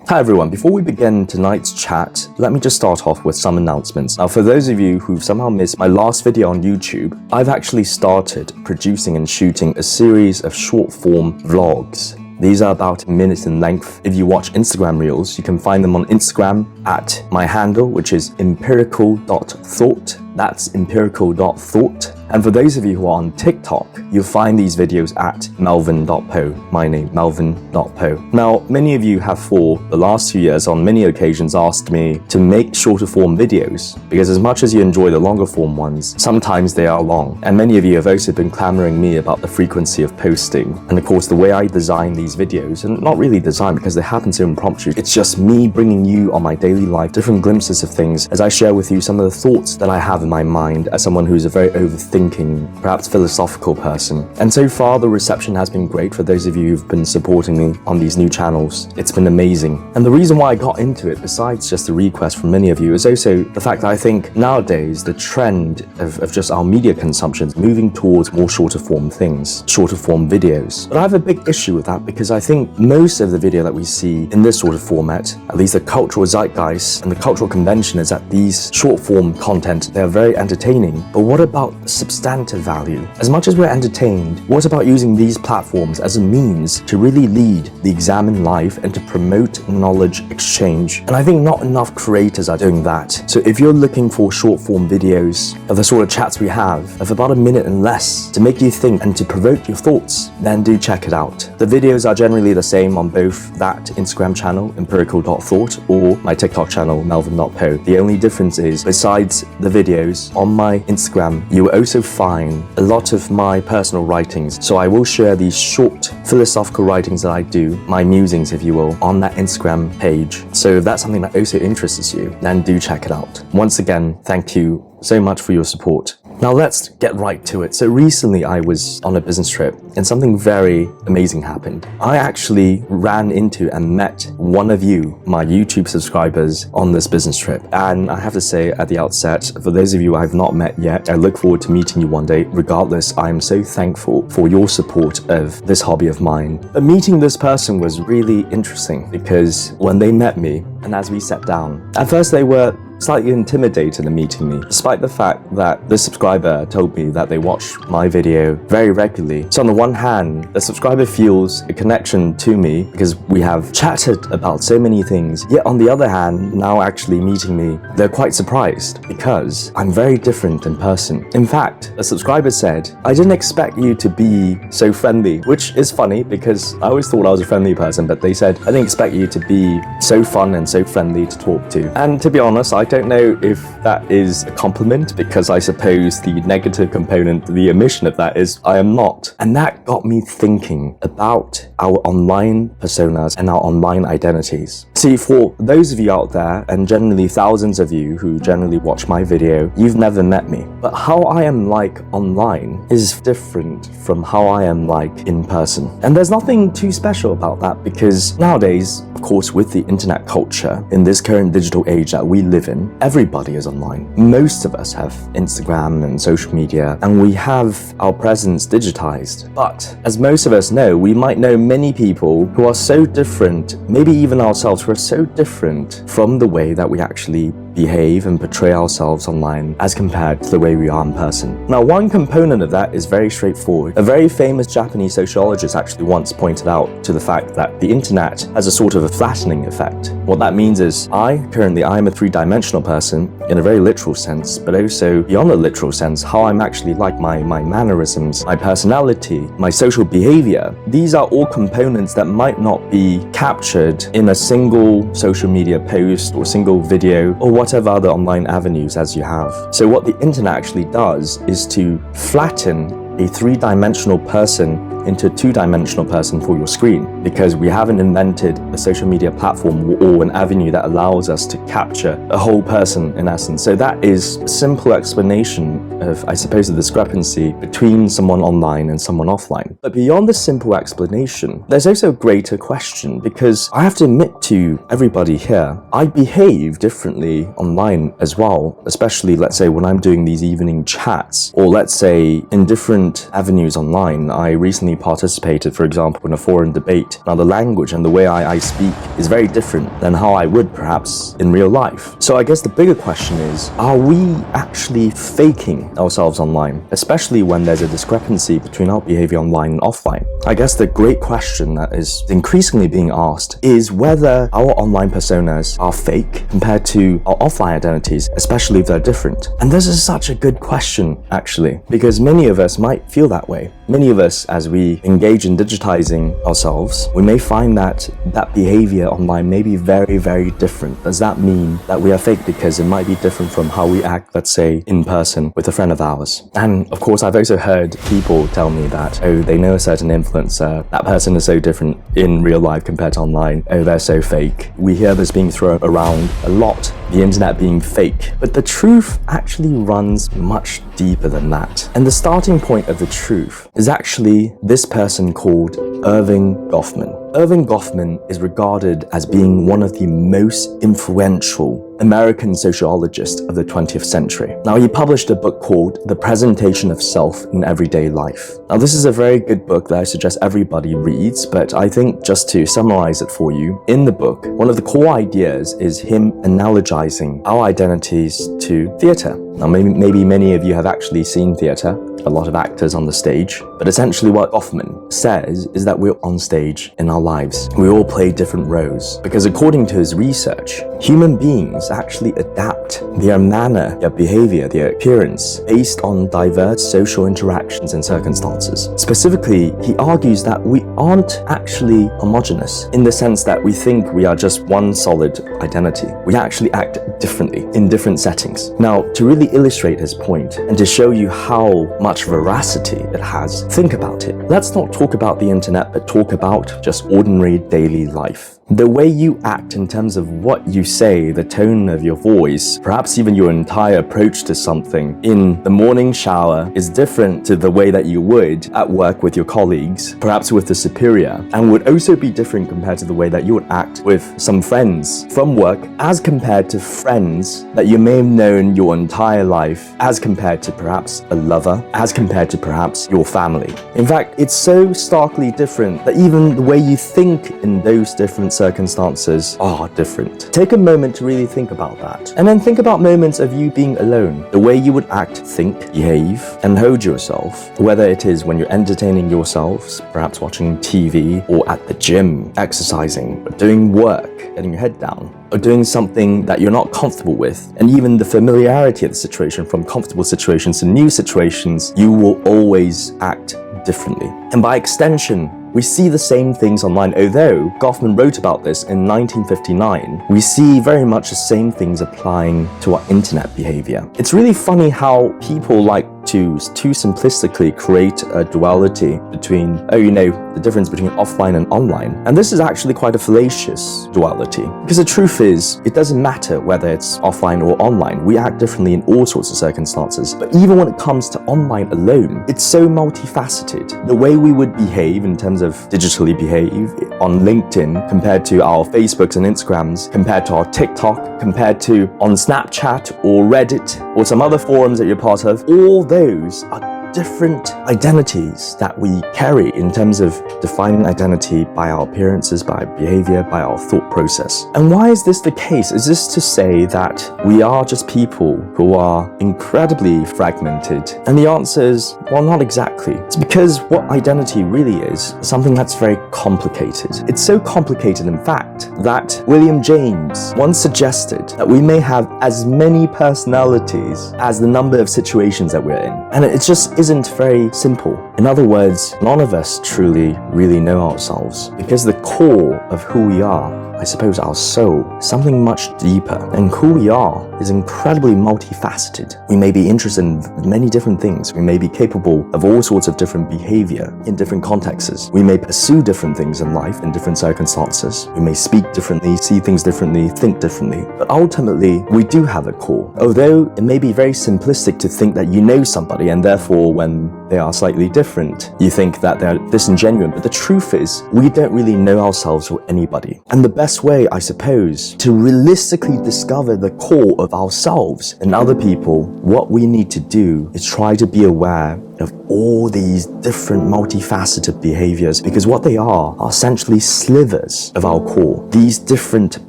Hi everyone, before we begin tonight's chat, let me just start off with some announcements. Now for those of you who've somehow missed my last video on YouTube, I've actually started producing and shooting a series of short form vlogs. These are about a minute in length. If you watch Instagram Reels, you can find them on Instagram at my handle, which is empirical.thought. That's empirical.thought. And for those of you who are on TikTok, you'll find these videos at melvin.po, my name, melvin.po. Now, many of you have for the last few years on many occasions asked me to make shorter form videos, because as much as you enjoy the longer form ones, sometimes they are long. And many of you have also been clamoring me about the frequency of posting. And of course, the way I design these videos, and not really design because they happen so impromptu, it's just me bringing you on my daily life different glimpses of things as I share with you some of the thoughts that I have in my mind as someone who's a very overthinking, perhaps philosophical person. And so far the reception has been great for those of you who've been supporting me on these new channels. It's been amazing. And the reason why I got into it, besides just the request from many of you, is also the fact that I think nowadays the trend of just our media consumption is moving towards more shorter form things, shorter form videos. But I have a big issue with that because I think most of the video that we see in this sort of format, at least the cultural zeitgeist and the cultural convention, is that these short form content, they're very entertaining. But what about substantive value? As much as we're entertained, what about using these platforms as a means to really lead the examined life and to promote knowledge exchange? And I think not enough creators are doing that. So if you're looking for short form videos of the sort of chats we have, of about a minute and less, to make you think and to provoke your thoughts, then do check it out. The videos are generally the same on both that Instagram channel, empirical.thought, or my TikTok channel, melvin.po. The only difference is, besides the videos on my Instagram, you will also find a lot of my personal writings. So I will share these short philosophical writings that I do, my musings if you will, on that Instagram page. So if that's something that also interests you, then do check it out. Once again, thank you so much for your support. Now let's get right to it. So recently I was on a business trip and something very amazing happened. I actually ran into and met one of you, my YouTube subscribers, on this business trip. And I have to say at the outset, for those of you I've not met yet, I look forward to meeting you one day. Regardless, I'm so thankful for your support of this hobby of mine. But meeting this person was really interesting because when they met me and as we sat down, at first they were slightly intimidated in meeting me, despite the fact that the subscriber told me that they watch my video very regularly. So on the one hand, the subscriber feels a connection to me because we have chatted about so many things. Yet on the other hand, now actually meeting me, they're quite surprised because I'm very different in person. In fact, a subscriber said, "I didn't expect you to be so friendly," which is funny because I always thought I was a friendly person, but they said, "I didn't expect you to be so fun and so friendly to talk to." And to be honest, I don't know if that is a compliment because I suppose the negative component, the omission of that is I am not. And that got me thinking about our online personas and our online identities. See, for those of you out there, and generally thousands of you who generally watch my video, you've never met me. But how I am like online is different from how I am like in person. And there's nothing too special about that because nowadays, of course, with the internet culture, in this current digital age that we live in, everybody is online. Most of us have Instagram and social media, and we have our presence digitized. But as most of us know, we might know many people who are so different, maybe even ourselves, who are so different from the way that we actually behave and portray ourselves online as compared to the way we are in person. Now, one component of that is very straightforward. A very famous Japanese sociologist actually once pointed out to the fact that the internet has a sort of a flattening effect. What that means is I'm a three-dimensional person in a very literal sense, but also beyond a literal sense, how I'm actually like, my mannerisms, my personality, my social behavior. These are all components that might not be captured in a single social media post or single video or whatever other online avenues as you have. So what the internet actually does is to flatten a three-dimensional person into a two-dimensional person for your screen, because we haven't invented a social media platform or an avenue that allows us to capture a whole person in essence. So that is a simple explanation of, I suppose, the discrepancy between someone online and someone offline. But beyond this simple explanation, there's also a greater question, because I have to admit to everybody here, I behave differently online as well, especially let's say when I'm doing these evening chats, or let's say in different avenues online. I recently participated, for example, in a foreign debate. Now, the language and the way I speak is very different than how I would perhaps in real life. So I guess the bigger question is, are we actually faking ourselves online, especially when there's a discrepancy between our behavior online and offline? I guess the great question that is increasingly being asked is whether our online personas are fake compared to our offline identities, especially if they're different. And this is such a good question, actually, because many of us might feel that way. Many of us, as we engage in digitizing ourselves, we may find that behavior online may be very, very different. Does that mean that we are fake because it might be different from how we act, let's say, in person with a friend of ours? And of course, I've also heard people tell me that, oh, they know a certain influencer, that person is so different in real life compared to online, oh, they're so fake. We hear this being thrown around a lot, the internet being fake. But the truth actually runs much deeper than that. And the starting point of the truth is actually this person called Erving Goffman. Erving Goffman is regarded as being one of the most influential American sociologists of the 20th century. Now, he published a book called The Presentation of Self in Everyday Life. Now, this is a very good book that I suggest everybody reads, but I think just to summarize it for you, in the book, one of the core ideas is him analogizing our identities to theater. Now, maybe many of you have actually seen theater, a lot of actors on the stage, but essentially what Goffman says is that we're on stage in our lives. We all play different roles, because according to his research, human beings actually adapt their manner, their behavior, their appearance based on diverse social interactions and circumstances. Specifically, he argues that we aren't actually homogeneous in the sense that we think we are just one solid identity. We actually act differently in different settings. Now, to really illustrate his point and to show you how much veracity it has, think about it. Let's not talk about the internet, but talk about just ordinary daily life. The way you act in terms of what you say, the tone of your voice, perhaps even your entire approach to something in the morning shower is different to the way that you would at work with your colleagues, perhaps with the superior, and would also be different compared to the way that you would act with some friends from work as compared to friends that you may have known your entire life, as compared to perhaps a lover, as compared to perhaps your family. In fact, it's so starkly different that even the way you think in those different circumstances are different. Take a moment to really think about that. And then think about moments of you being alone, the way you would act, think, behave, and hold yourself, whether it is when you're entertaining yourselves, perhaps watching TV, or at the gym, exercising, or doing work, getting your head down, or doing something that you're not comfortable with, and even the familiarity of the situation, from comfortable situations to new situations, you will always act differently. And by extension, we see the same things online. Although Goffman wrote about this in 1959, we see very much the same things applying to our internet behavior. It's really funny how people like to too simplistically create a duality between, the difference between offline and online. And this is actually quite a fallacious duality, because the truth is, it doesn't matter whether it's offline or online. We act differently in all sorts of circumstances. But even when it comes to online alone, it's so multifaceted. The way we would behave in terms of digitally behave on LinkedIn compared to our Facebooks and Instagrams, compared to our TikTok, compared to on Snapchat or Reddit or some other forums that you're part of, all those are different identities that we carry in terms of defining identity by our appearances, by behavior, by our thought process. And why is this the case? Is this to say that we are just people who are incredibly fragmented? And the answer is, well, not exactly. It's because what identity really is something that's very complicated. It's so complicated, in fact, that William James once suggested that we may have as many personalities as the number of situations that we're in. And it just isn't very simple. In other words, none of us truly really know ourselves, because the core of who we are, I suppose our soul, something much deeper. And who we are is incredibly multifaceted. We may be interested in many different things. We may be capable of all sorts of different behavior in different contexts. We may pursue different things in life in different circumstances. We may speak differently, see things differently, think differently. But ultimately, we do have a core. Although it may be very simplistic to think that you know somebody, and therefore when they are slightly different, you think that they're disingenuous. But the truth is, we don't really know ourselves or anybody. And the best best way, I suppose, to realistically discover the core of ourselves and other people, what we need to do is try to be aware of all these different multifaceted behaviors, because what they are essentially slivers of our core. These different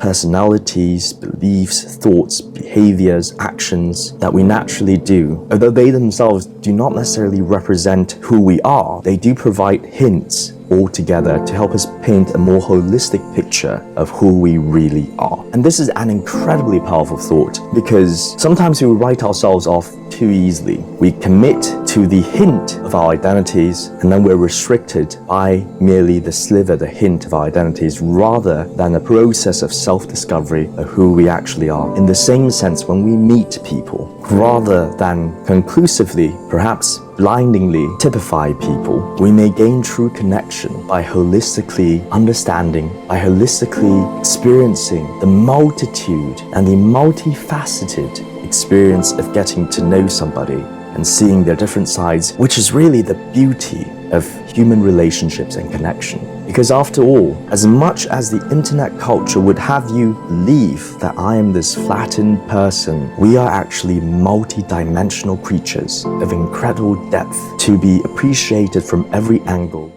personalities, beliefs, thoughts, behaviors, actions that we naturally do, although they themselves do not necessarily represent who we are, they do provide hints all together to help us paint a more holistic picture of who we really are. And this is an incredibly powerful thought, because sometimes we write ourselves off too easily. We commit to the hint of our identities, and then we're restricted by merely the sliver, the hint of our identities, rather than a process of self-discovery of who we actually are. In the same sense, when we meet people, rather than conclusively, perhaps blindingly typify people, we may gain true connection by holistically understanding, by holistically experiencing the multitude and the multifaceted experience of getting to know somebody and seeing their different sides, which is really the beauty of human relationships and connection. Because after all, as much as the internet culture would have you believe that I am this flattened person, we are actually multi-dimensional creatures of incredible depth to be appreciated from every angle.